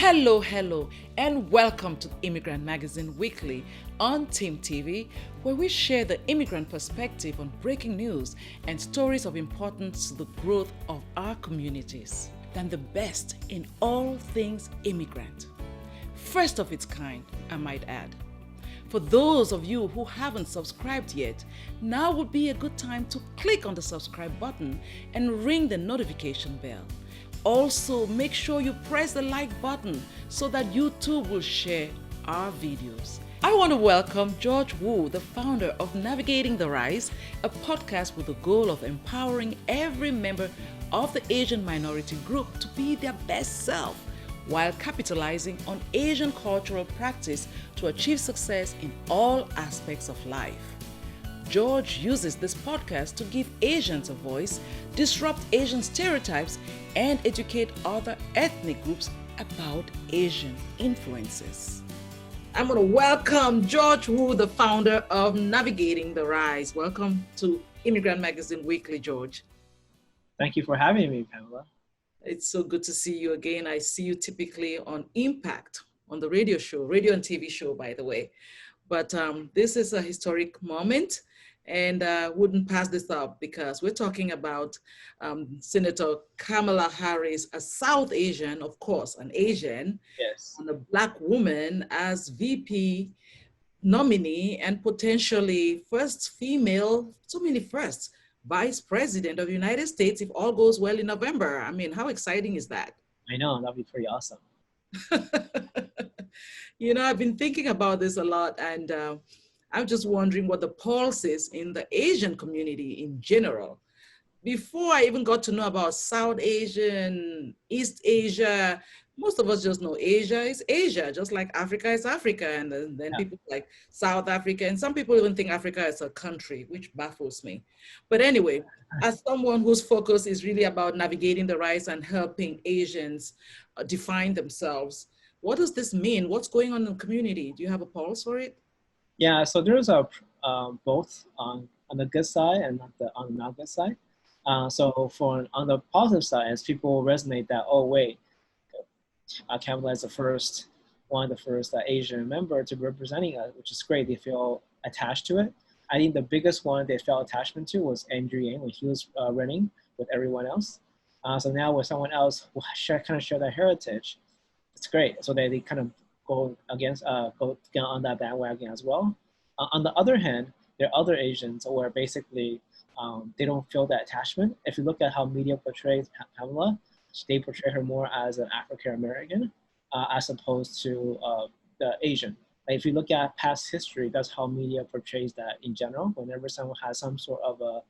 Hello, and welcome to Immigrant Magazine Weekly on TIMTV, where we share the immigrant perspective on breaking news and stories of importance to the growth of our communities. And the best in all things immigrant. First of its kind, I might add. For those of you who haven't subscribed yet, now would be a good time to click on the subscribe button and ring the notification bell. Also, make sure you press the like button so that YouTube will share our videos. I want to welcome George Wu, the founder of Navigating the Rise, a podcast with the goal of empowering every member of the Asian minority group to be their best self, while capitalizing on Asian cultural practice to achieve success in all aspects of life. George uses this podcast to give Asians a voice, disrupt Asian stereotypes, and educate other ethnic groups about Asian influences. I'm going to welcome George Wu, the founder of Navigating the Rise. Welcome to Immigrant Magazine Weekly, George. Thank you for having me, Pamela. It's so good to see you again. I see you typically on Impact, on the radio and TV show, by the way. But this is a historic moment, and wouldn't pass this up because we're talking about Senator Kamala Harris, a South Asian, of course, an Asian, yes, and a Black woman as VP nominee and potentially first female, so many firsts, Vice President of the United States if all goes well in November. I mean, how exciting is that? I know, that'd be pretty awesome. You know, I've been thinking about this a lot, and I'm just wondering what the pulse is in the Asian community in general. Before I even got to know about South Asian, East Asia, most of us just know Asia is Asia, just like Africa is Africa. And then people like South Africa, and some people even think Africa is a country, which baffles me. But anyway, as someone whose focus is really about navigating the rise and helping Asians define themselves, what does this mean? What's going on in the community? Do you have a pulse for it? Yeah, so there's both on the good side and on the not good side. So on the positive side, as people resonate that, oh wait, Kamala is one of the first Asian member to be representing us, which is great. They feel attached to it. I think the biggest one they felt attachment to was Andrew Yang when he was running with everyone else. So now with someone else who kind of share that heritage, it's great. So they kind of go on that bandwagon as well. On the other hand, there are other Asians where basically they don't feel that attachment. If you look at how media portrays Pamela, they portray her more as an African American as opposed to the Asian. Like if you look at past history, that's how media portrays that in general. Whenever someone has some sort of a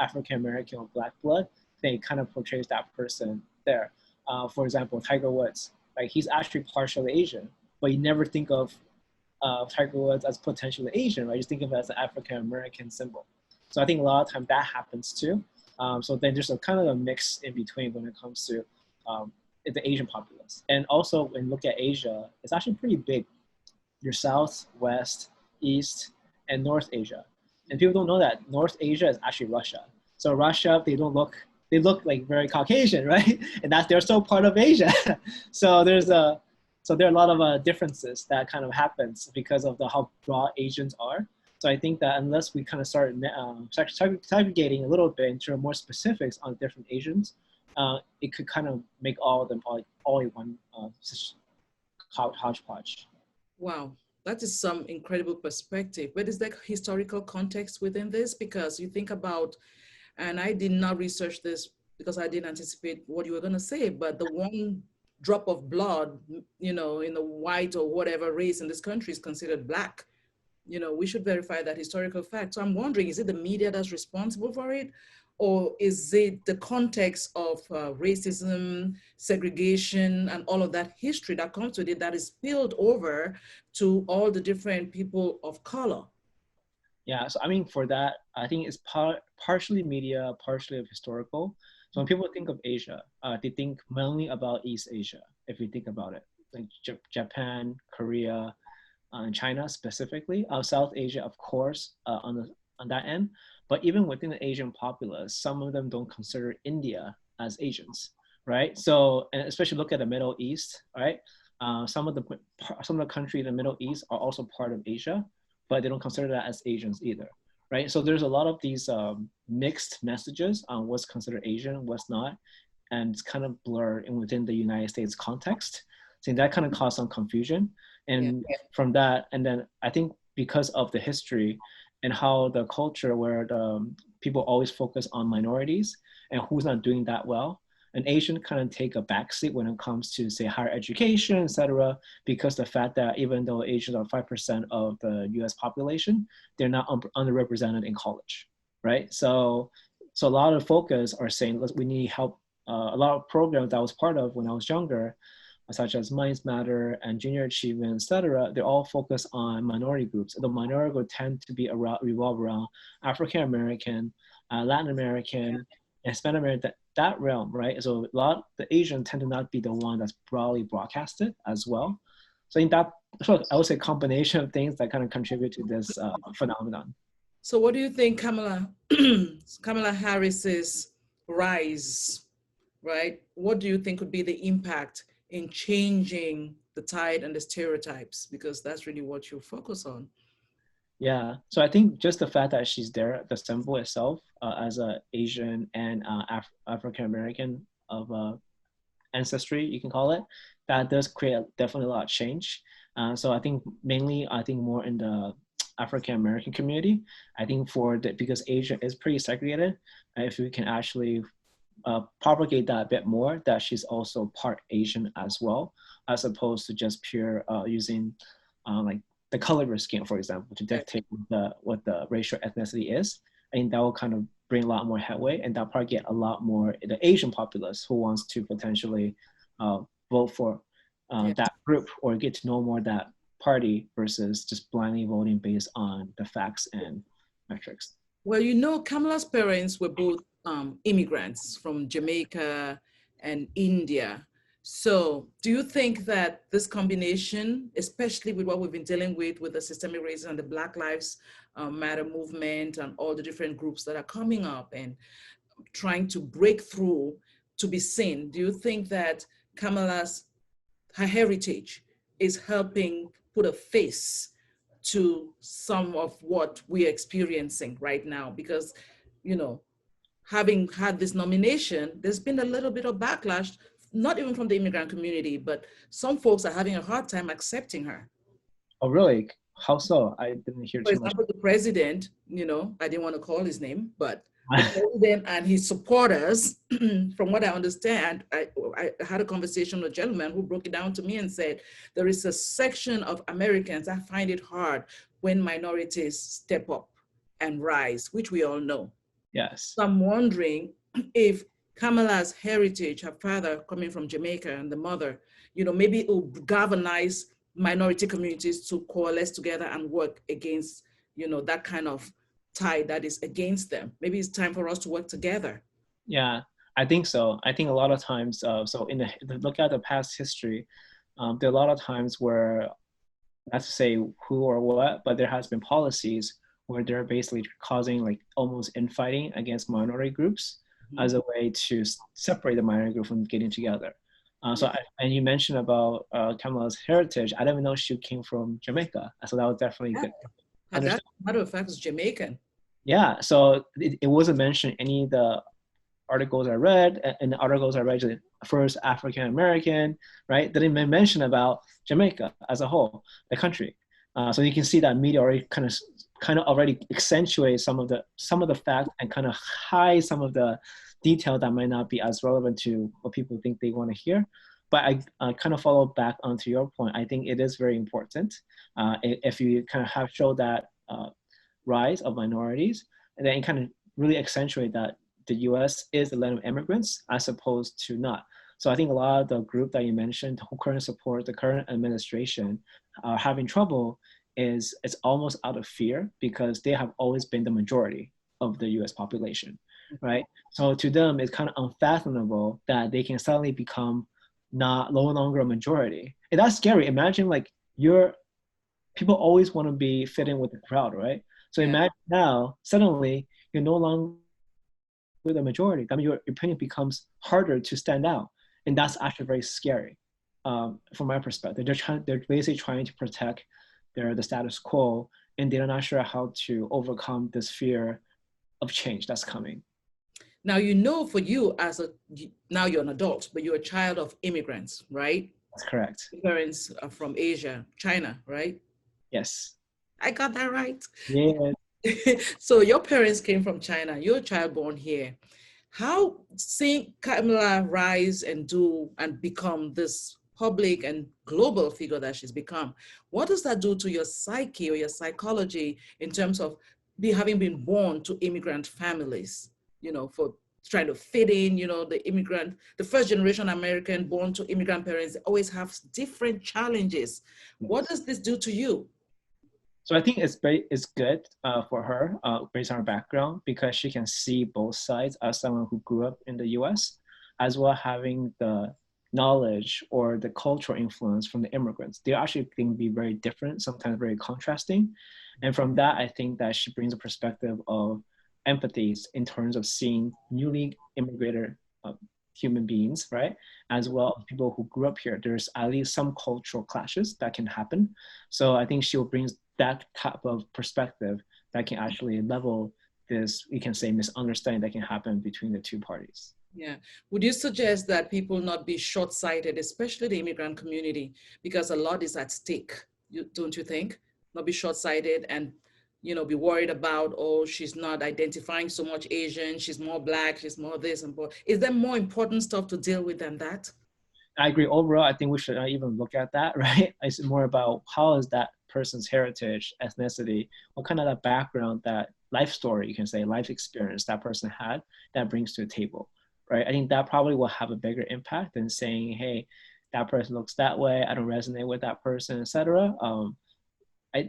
African American or Black blood, they kind of portrays that person there. For example, Tiger Woods, like he's actually partially Asian, but you never think of Tiger Woods as potentially Asian, right? You just think of it as an African American symbol. So I think a lot of times that happens too. So then there's a kind of a mix in between when it comes to the Asian populace. And also when you look at Asia, it's actually pretty big. Your South, West, East, and North Asia. And people don't know that North Asia is actually Russia. So Russia, they look like very Caucasian, right? And they're still part of Asia. So there are a lot of differences that kind of happens because of how broad Asians are. So I think that unless we kind of start segregating a little bit into more specifics on different Asians, it could kind of make all of them all in one hodgepodge. Wow, that is some incredible perspective. But is there historical context within this? Because you think about, and I did not research this because I didn't anticipate what you were going to say, but the one drop of blood, you know, in the white or whatever race in this country is considered Black. You know, we should verify that historical fact. So I'm wondering, is it the media that's responsible for it? Or is it the context of racism, segregation, and all of that history that comes with it that is spilled over to all the different people of color? Yeah, so I mean, for that, I think it's partially media, partially of historical. So when people think of Asia, they think mainly about East Asia, if you think about it, like Japan, Korea, and China specifically. South Asia, of course, on that end. But even within the Asian populace, some of them don't consider India as Asians, right? So, and especially look at the Middle East, right? some of the countries in the Middle East are also part of Asia, but they don't consider that as Asians either, right? So there's a lot of these mixed messages on what's considered Asian, what's not, and it's kind of blurred in within the United States context. So that kind of caused some confusion. And from that, and then I think because of the history and how the culture where the people always focus on minorities and who's not doing that well, an Asian kind of take a backseat when it comes to say higher education, etc. Because the fact that even though Asians are 5% of the U.S. population, they're not underrepresented in college, right? So a lot of focus are saying we need help. A lot of programs that I was part of when I was younger, such as Minds Matter and Junior Achievement, etc., they're all focused on minority groups. The minority group tend to be revolve around African American, Latin American, and Hispanic American, that realm, right? So the Asian tend to not be the one that's broadly broadcasted as well. So in that, I would say combination of things that kind of contribute to this phenomenon. So what do you think Kamala Harris's rise, right? What do you think would be the impact in changing the tide and the stereotypes? Because that's really what you focus on. Yeah, so I think just the fact that she's there, the symbol itself, as a Asian and African American of ancestry, you can call it, that does create definitely a lot of change. So I think mainly, more in the African American community. I think because Asia is pretty segregated, if we can actually propagate that a bit more, that she's also part Asian as well, as opposed to just pure using like the color of your skin, for example, to dictate what the racial ethnicity is. I think that will kind of bring a lot more headway, and that'll probably get a lot more the Asian populace who wants to potentially vote for that group or get to know more that party versus just blindly voting based on the facts and metrics. Well, Kamala's parents were both immigrants from Jamaica and India. So do you think that this combination, especially with what we've been dealing with the systemic racism and the Black Lives Matter movement and all the different groups that are coming up and trying to break through to be seen, do you think that her heritage is helping put a face to some of what we're experiencing right now? Because, having had this nomination, there's been a little bit of backlash, not even from the immigrant community, but some folks are having a hard time accepting her. Oh, really? How so? I didn't hear too much. For example, the president, I didn't want to call his name, but the president and his supporters, from what I understand, I had a conversation with a gentleman who broke it down to me and said, there is a section of Americans that find it hard when minorities step up and rise, which we all know. Yes. So I'm wondering if Kamala's heritage, her father coming from Jamaica and the mother, maybe it will galvanize minority communities to coalesce together and work against, that kind of tide that is against them. Maybe it's time for us to work together. Yeah, I think so. I think a lot of times, so look at the past history, there are a lot of times where, not to say who or what, but there has been policies where they're basically causing like almost infighting against minority groups as a way to separate the minority group from getting together. And you mentioned about Kamala's heritage. I didn't even know she came from Jamaica. So that was definitely good. That matter of fact is Jamaican. Yeah, so it wasn't mentioned in any of the articles I read, and the articles I read, first African American, right? They didn't mention about Jamaica as a whole, the country. So you can see that media already kind of already accentuate some of the facts and kind of hide some of the detail that might not be as relevant to what people think they want to hear. But I kind of follow back onto your point. I think it is very important if you kind of have showed that rise of minorities, and then kind of really accentuate that the U.S. is the land of immigrants as opposed to not. So I think a lot of the group that you mentioned who currently support the current administration are having trouble is it's almost out of fear because they have always been the majority of the U.S. population, right? So to them, it's kind of unfathomable that they can suddenly become no longer a majority. And that's scary. Imagine like people always want to be fit in with the crowd, right? So imagine now, suddenly, you're no longer the majority. I mean, your opinion becomes harder to stand out. And that's actually very scary. from my perspective, they're basically trying to protect the status quo, and they're not sure how to overcome this fear of change that's coming. Now, for you now you're an adult, but you're a child of immigrants, right? That's correct. Your parents are from Asia, China, right? Yes. I got that right. Yeah. So your parents came from China. You're a child born here. How seeing Kamala rise and do and become this public and global figure that she's become, what does that do to your psyche or your psychology in terms of having been born to immigrant families, for trying to fit in, the first generation American born to immigrant parents always have different challenges. Yes. What does this do to you? So I think it's good for her based on her background, because she can see both sides as someone who grew up in the U.S., as well having the knowledge or the cultural influence from the immigrants. They actually can be very different, sometimes very contrasting. And from that, I think that she brings a perspective of empathies in terms of seeing newly immigrated human beings, right? As well as people who grew up here. There's at least some cultural clashes that can happen. So I think she'll bring that type of perspective that can actually level this, we can say, misunderstanding that can happen between the two parties. Yeah. Would you suggest that people not be short-sighted, especially the immigrant community, because a lot is at stake? Don't you think? Not be short-sighted and, be worried about, oh, she's not identifying so much Asian, she's more Black, she's more this and more. Is there more important stuff to deal with than that? I agree. Overall, I think we should not even look at that, right? It's more about how is that person's heritage, ethnicity, what kind of that background, that life story, you can say, life experience that person had that brings to the table, right? I think that probably will have a bigger impact than saying, hey, that person looks that way, I don't resonate with that person, etc.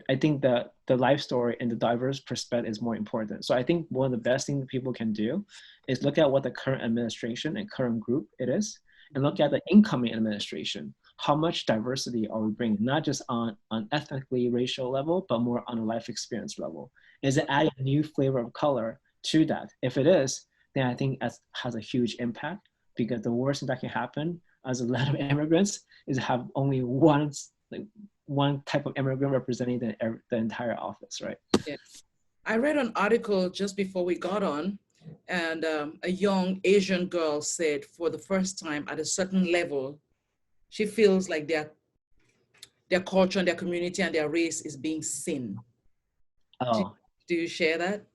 I think that the life story and the diverse perspective is more important. So I think one of the best things people can do is look at what the current administration and current group it is, and look at the incoming administration. How much diversity are we bringing, not just on ethnically racial level, but more on a life experience level? Is it adding a new flavor of color to that? If it is, then I think it has a huge impact, because the worst thing that can happen as a lot of immigrants is have only one type of immigrant representing the entire office, right? Yeah. I read an article just before we got on, and a young Asian girl said for the first time at a certain level, she feels like their culture and their community and their race is being seen. Oh, do you share that?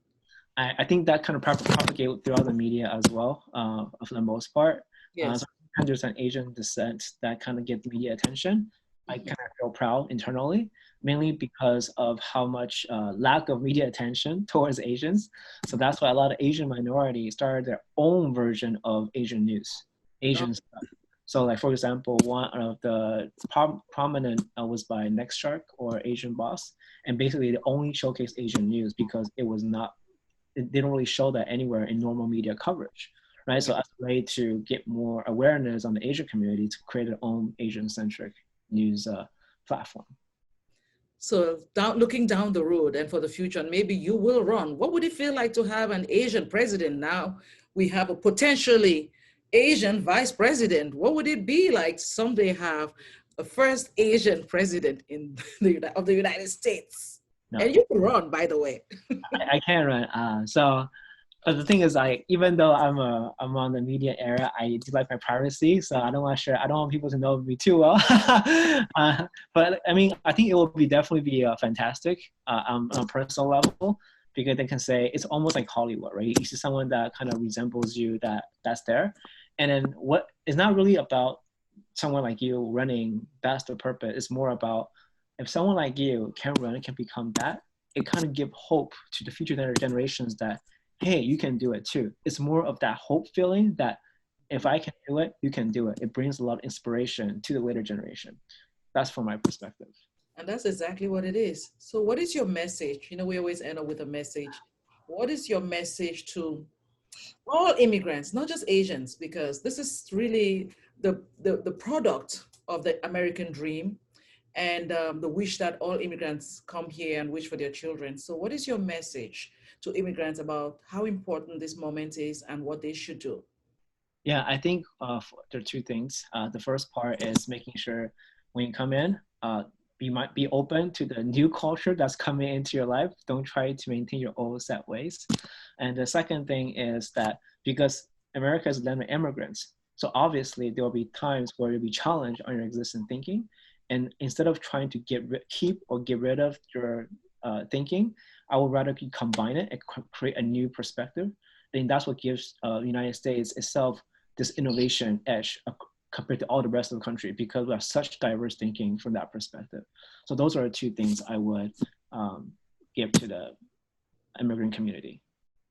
I think that kind of propagated throughout the media as well, for the most part. Yes. So there's an Asian descent that kind of gets media attention. I kind of feel proud internally, mainly because of how much lack of media attention towards Asians. So that's why a lot of Asian minorities started their own version of Asian news, Asian stuff. So like, for example, one of the prominent was by Next Shark or Asian Boss. And basically they only showcased Asian news because it was not, they don't really show that anywhere in normal media coverage, right? So as a way to get more awareness on the Asian community, to create their own Asian-centric news platform. So looking down the road and for the future, and maybe you will run, what would it feel like to have an Asian president? Now we have a potentially Asian vice president. What would it be like someday have a first Asian president of the United States? No. And you can run, by the way. I can't run. But the thing is, like, even though I'm on the media era, I do like my privacy, so I don't want people to know me too well. But I mean, I think it will definitely be fantastic on a personal level, because they can say it's almost like Hollywood, right? You see someone that kind of resembles you, that's there, and then what it's not really about someone like you running. That's the purpose. It's more about if someone like you can run, can become that. It kind of gives hope to the future generations that, hey, you can do it too. It's more of that hope feeling that if I can do it, you can do it. It brings a lot of inspiration to the later generation. That's from my perspective. And that's exactly what it is. So what is your message? We always end up with a message. What is your message to all immigrants, not just Asians, because this is really the product of the American dream and the wish that all immigrants come here and wish for their children. So what is your message to immigrants about how important this moment is and what they should do? Yeah, I think there are two things. The first part is making sure when you come in, you might be open to the new culture that's coming into your life. Don't try to maintain your old set ways. And the second thing is that because America is a land of immigrants, so obviously there will be times where you'll be challenged on your existing thinking. And instead of trying to keep or get rid of your thinking, I would rather you combine it and create a new perspective. I think that's what gives the United States itself this innovation edge compared to all the rest of the country because we have such diverse thinking from that perspective. So those are the two things I would give to the immigrant community.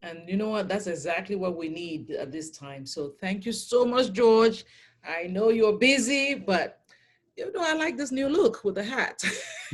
And you know what? That's exactly what we need at this time. So thank you so much, George. I know you're busy, but you know, I like this new look with the hat.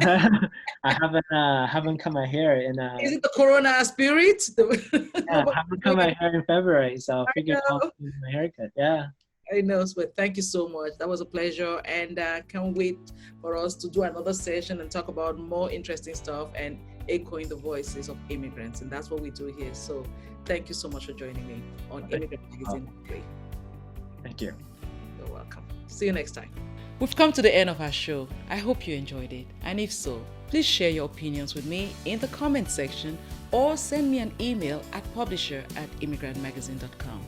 I haven't cut my hair in Is it the Corona spirit? yeah, I haven't cut my hair in February, so I I figured I'll know. do my haircut. Yeah. I know, but thank you so much. That was a pleasure, and can't wait for us to do another session and talk about more interesting stuff and echoing the voices of immigrants. And that's what we do here. So thank you so much for joining me on Immigrant Magazine Weekly. Thank you. You're welcome. See you next time. We've come to the end of our show. I hope you enjoyed it. And if so, please share your opinions with me in the comment section or send me an email at publisher@immigrantmagazine.com.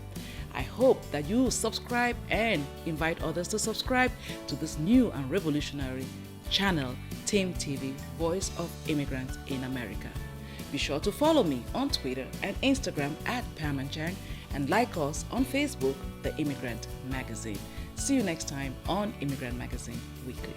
I hope that you will subscribe and invite others to subscribe to this new and revolutionary channel, TIMTV, Voice of Immigrants in America. Be sure to follow me on Twitter and Instagram @Anchang and like us on Facebook, The Immigrant Magazine. See you next time on Immigrant Magazine Weekly.